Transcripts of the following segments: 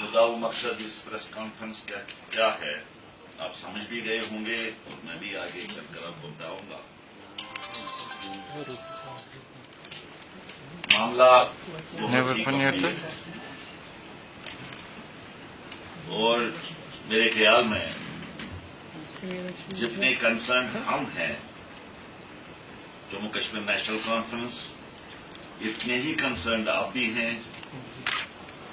मुद्दा व मकसद इस प्रेस कॉन्फ्रेंस का क्या है आप समझ भी गए होंगे और मैं भी आगे चलकर आपको बताऊंगा। मामला बहुत ही गंभीर है और मेरे ख्याल में जितने कंसर्न हम हैं जम्मू कश्मीर नेशनल कॉन्फ्रेंस, इतने ही कंसर्न आप भी हैं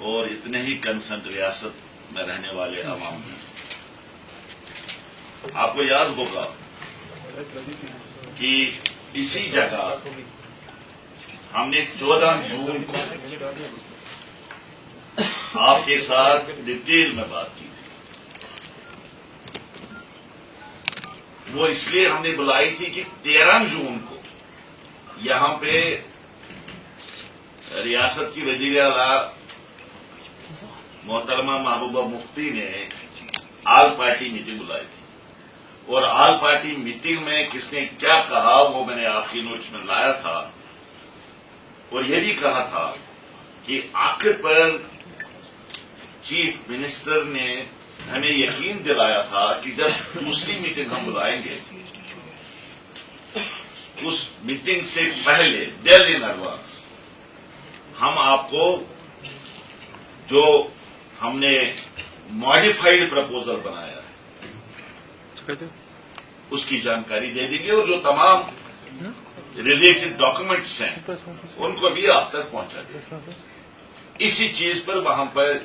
और इतने ही कंसर्न रियासत में रहने वाले अवाम हैं। आपको याद होगा कि इसी जगह हमने 14 जून को आपके साथ डिटेल में बात की थी। वो इसलिए हमने बुलाई थी कि 13 जून को यहां पे रियासत की वजीर आला मोहतरमा महबूबा मुफ्ती ने आल पार्टी मीटिंग बुलाई थी और आल पार्टी मीटिंग में किसने क्या कहा वो मैंने आपकी नोट्स में लाया था और ये भी कहा था कि आखिर पर चीफ मिनिस्टर ने हमें यकीन दिलाया था कि जब दूसरी मीटिंग हम बुलाएंगे उस मीटिंग से पहले वेल इन एडवांस हम आपको जो हमने मॉडिफाइड प्रपोजल बनाया है उसकी जानकारी दे देंगे और जो तमाम रिलेटेड डॉक्यूमेंट्स हैं उनको भी आप तक पहुंचा देंगे। इसी चीज पर वहां पर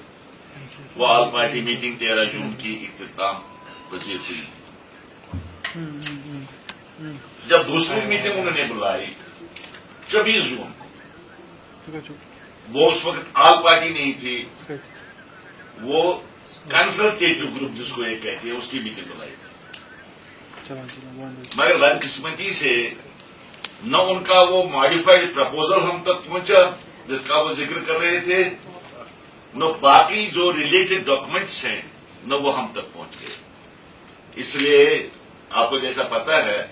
वो ऑल पार्टी मीटिंग 13 जून की इख्तिताम वजीर हुई। जब दूसरी मीटिंग उन्होंने बुलाई 24 जून को, वो उस वक्त ऑल पार्टी नहीं थी, वो कंसल्टेटिव ग्रुप जिसको ये कहते हैं उसकी मीटिंग बुलाई थी। मगर बदकिस्मती से न उनका वो मॉडिफाइड प्रपोजल हम तक पहुंचा जिसका वो जिक्र कर रहे थे, न बाकी जो रिलेटेड डॉक्यूमेंट्स हैं न वो हम तक पहुंच गए। इसलिए आपको जैसा पता है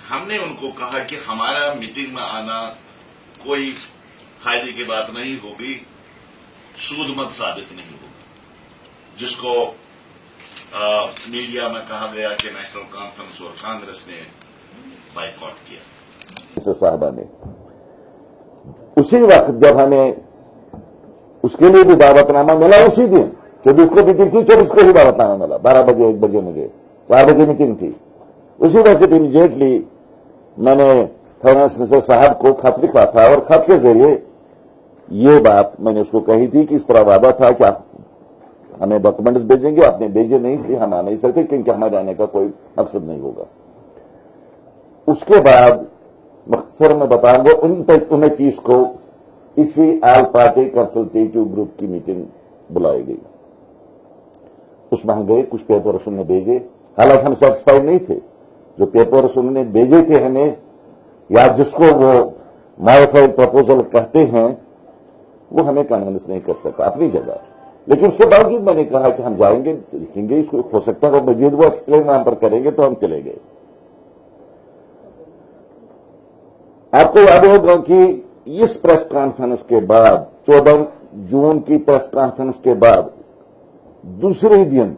हमने उनको कहा कि हमारा मीटिंग में आना कोई फायदे की बात नहीं होगी, सूदमंद साबित नहीं होगी, जिसको मीडिया में कहा गया कि नेशनल कॉन्फ्रेंस और कांग्रेस ने बाइकआउट किया। साहबा ने उसी वक्त जब हमें उसके लिए भी दावतनामा मिला उसी दिन 24 को मीटिंग थी, 24 को ही दावतनामा मिला, 12 बजे 1 बजे मुझे 4 बजे मीटिंग थी। उसी वक्त इमीडिएटली मैंने फाइनेंस मिनिस्टर साहब को खत लिखा था और खत के जरिए ये बात मैंने उसको कही थी कि इस तरह वादा था कि आप हमें डॉक्यूमेंट्स भेजेंगे, आपने भेजे नहीं इसलिए हम आ नहीं सकते क्योंकि हमारे आने का कोई मकसद नहीं होगा। उसके बाद मख्तर में बताऊंगा 29 को इसी ऑल पार्टी कंसल्टेटिव ग्रुप की मीटिंग बुलाई गई। उसमें हम गए, कुछ पेपर्स उन्होंने भेजे, हालांकि हम सेटिस्फाइड नहीं थे। जो पेपर्स उन्होंने भेजे थे हमें या जिसको वो मॉडिफाइड प्रपोजल कहते हैं वो हमें कन्विंस नहीं कर सका अपनी जगह। लेकिन उसके बावजूद मैंने कहा कि हम जाएंगे, लिखेंगे, इसको हो सकता है मजीद वो एक्सप्लेन वहां पर करेंगे तो हम चले गए। आपको याद होगा कि इस प्रेस कॉन्फ्रेंस के बाद 14 जून की प्रेस कॉन्फ्रेंस के बाद दूसरे दिन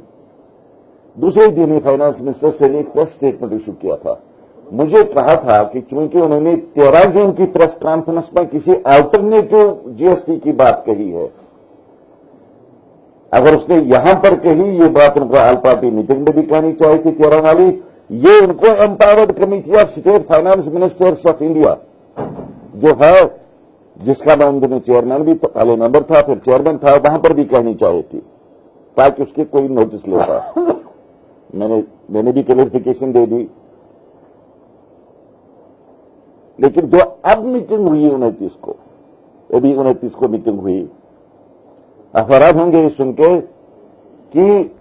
ही फाइनेंस मिनिस्टर से एक प्रेस स्टेटमेंट इशू किया था। मुझे कहा था कि चूंकि उन्होंने 13 जून की प्रेस कॉन्फ्रेंस में किसी अल्टरनेटिव जीएसटी की बात कही है, अगर उसने यहां पर कही ये बात उनको ऑल पार्टी मीटिंग में भी कहनी चाहिए थी 13 वाली। ये उनको empowered committee of state finance ministers of India जो है, जिसका मैं उनमें चेयरमैन भी पहले मेंबर था फिर चेयरमैन था, वहां पर भी कहनी चाहिए थी ताकि उसके कोई नोटिस लेता। मैंने भी क्लेरिफिकेशन दे दी। लेकिन जो अब मीटिंग हुई 29 को, अभी 29 को मीटिंग हुई, आप हैरान होंगे ये सुन के कि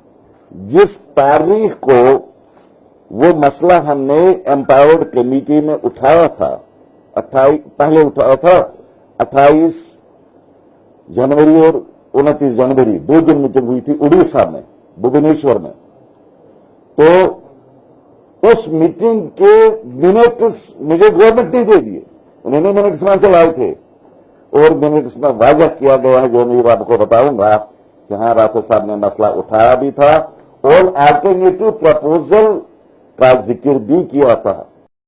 जिस तारीख को वो मसला हमने एम्पावर्ड कमेटी में उठाया था, पहले उठाया था 28 जनवरी और 29 जनवरी 2 दिन मीटिंग हुई थी उड़ीसा में, भुवनेश्वर में। तो उस मीटिंग के मिनट्स मुझे गवर्नमेंट ने दे दिए, उन्होंने मिनट्स में से लाए थे और मिनट्स में वाजा किया गया है जो मैं आपको बताऊंगा جہاں راٹھور صاحب نے مسئلہ اٹھایا بھی تھا اور آلٹرنیٹو پرپوزل کا ذکر بھی کیا تھا.